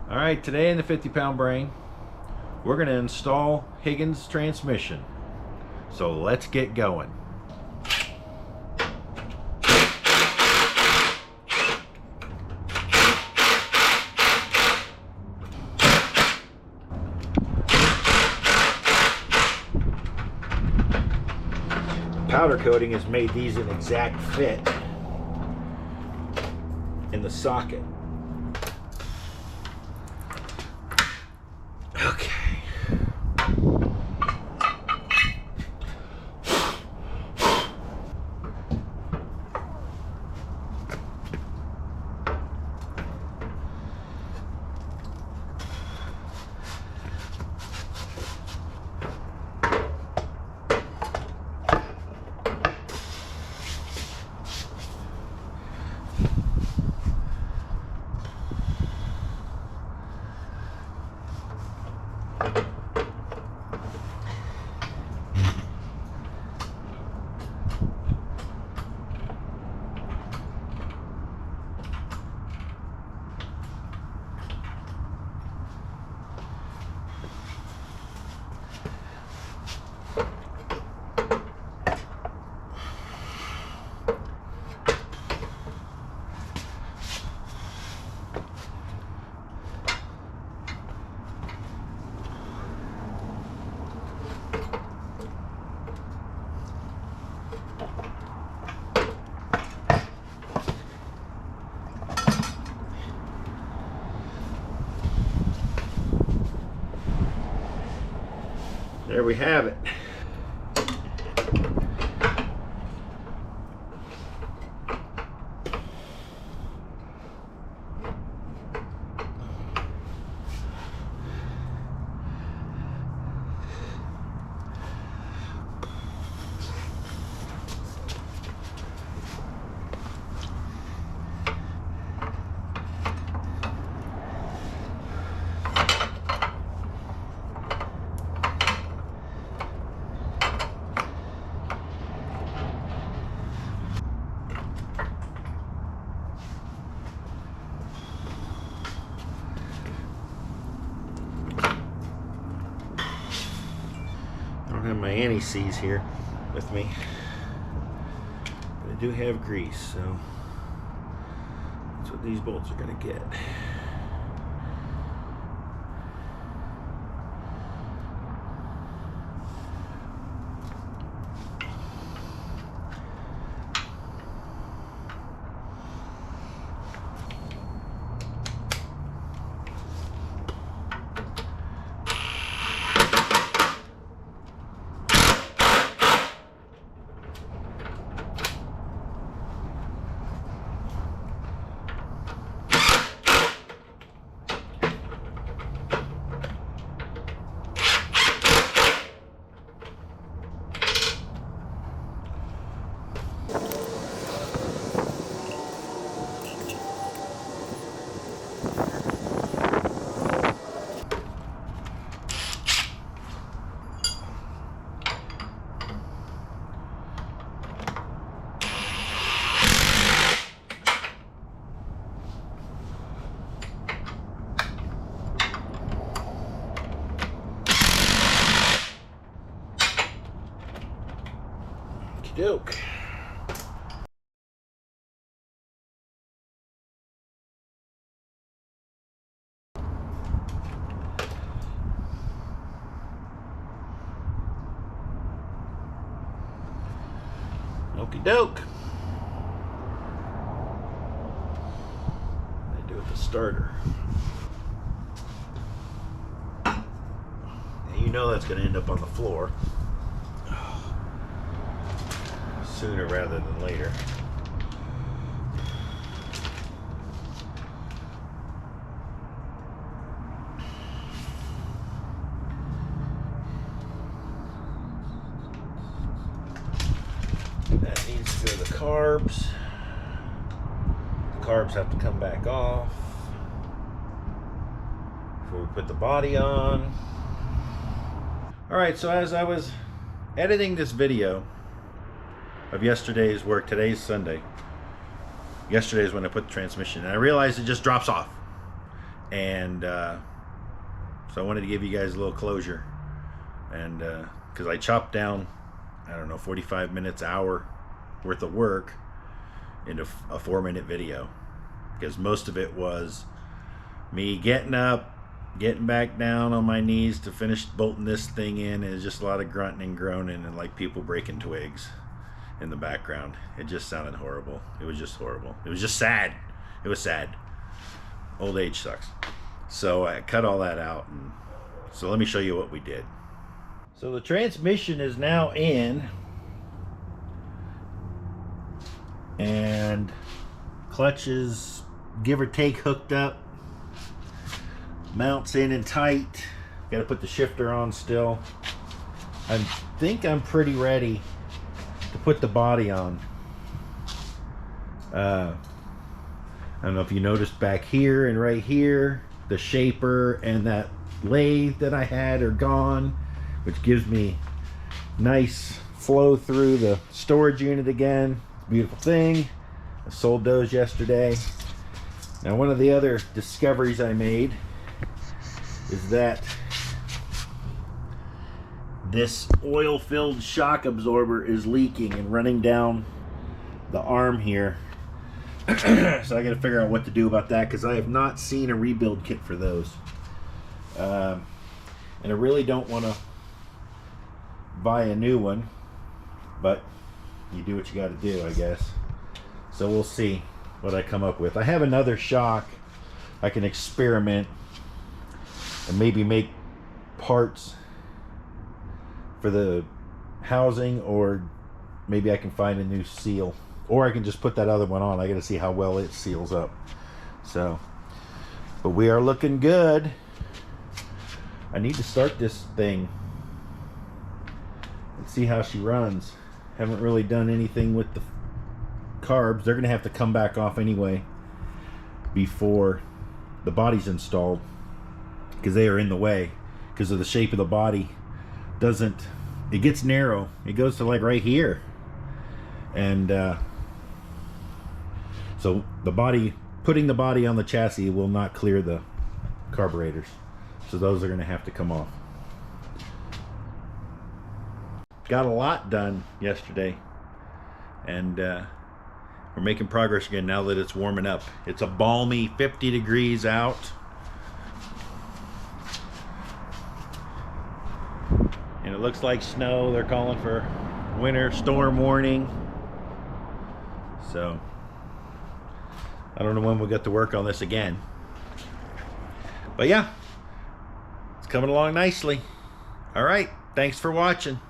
Alright, today in the 50-pound brain, we're going to install Higgins transmission. So let's get going. Powder coating has made these an exact fit in the socket. Okay. There we have it. I have my anti-seize here with me, but I do have grease, so that's what these bolts are going to get. Doke. Okie doke. I do with the starter. And you know that's going to end up on the floor sooner rather than later. That needs to go to the carbs. The carbs have to come back off before we put the body on. Alright, so as I was editing this video of yesterday's work, today's Sunday. Yesterday is when I put the transmission in, and I realized it just drops off. And so I wanted to give you guys a little closure, and because I chopped down, I don't know, 45 minutes, hour worth of work into a 4-minute video, because most of it was me getting up, getting back down on my knees to finish bolting this thing in, and it's just a lot of grunting and groaning and like people breaking twigs in the background. It just sounded horrible. It was just horrible. It was just sad. It was sad. Old age sucks. So I cut all that out, and so let me show you what we did. So the transmission is now in, and clutch is give or take hooked up, mounts in and tight. Got to put the shifter on still. I think I'm pretty ready to put the body on. I don't know if you noticed back here and right here, the shaper and that lathe that I had are gone, which gives me nice flow through the storage unit again. It's a beautiful thing. I sold those yesterday. Now, one of the other discoveries I made is that this oil-filled shock absorber is leaking and running down the arm here. So I got to figure out what to do about that, because I have not seen a rebuild kit for those. And I really don't want to buy a new one, but you do what you got to do, I guess. So we'll see what I come up with. I have another shock. I can experiment and maybe make parts for the housing, or maybe I can find a new seal, or I can just put that other one on. I got to see how well it seals up. So, but we are looking good. I need to start this thing and see how she runs. Haven't really done anything with the carbs. They're gonna have to come back off anyway before the body's installed, because they are in the way because of the shape of the body. It gets narrow. It goes to like right here, and so the body, putting the body on the chassis will not clear the carburetors, so those are going to have to come off. Got a lot done yesterday, and we're making progress again now that it's warming up. It's a balmy 50 degrees out. And it looks like snow. They're calling for winter storm warning. So I don't know when we'll get to work on this again. But yeah, it's coming along nicely. All right, thanks for watching.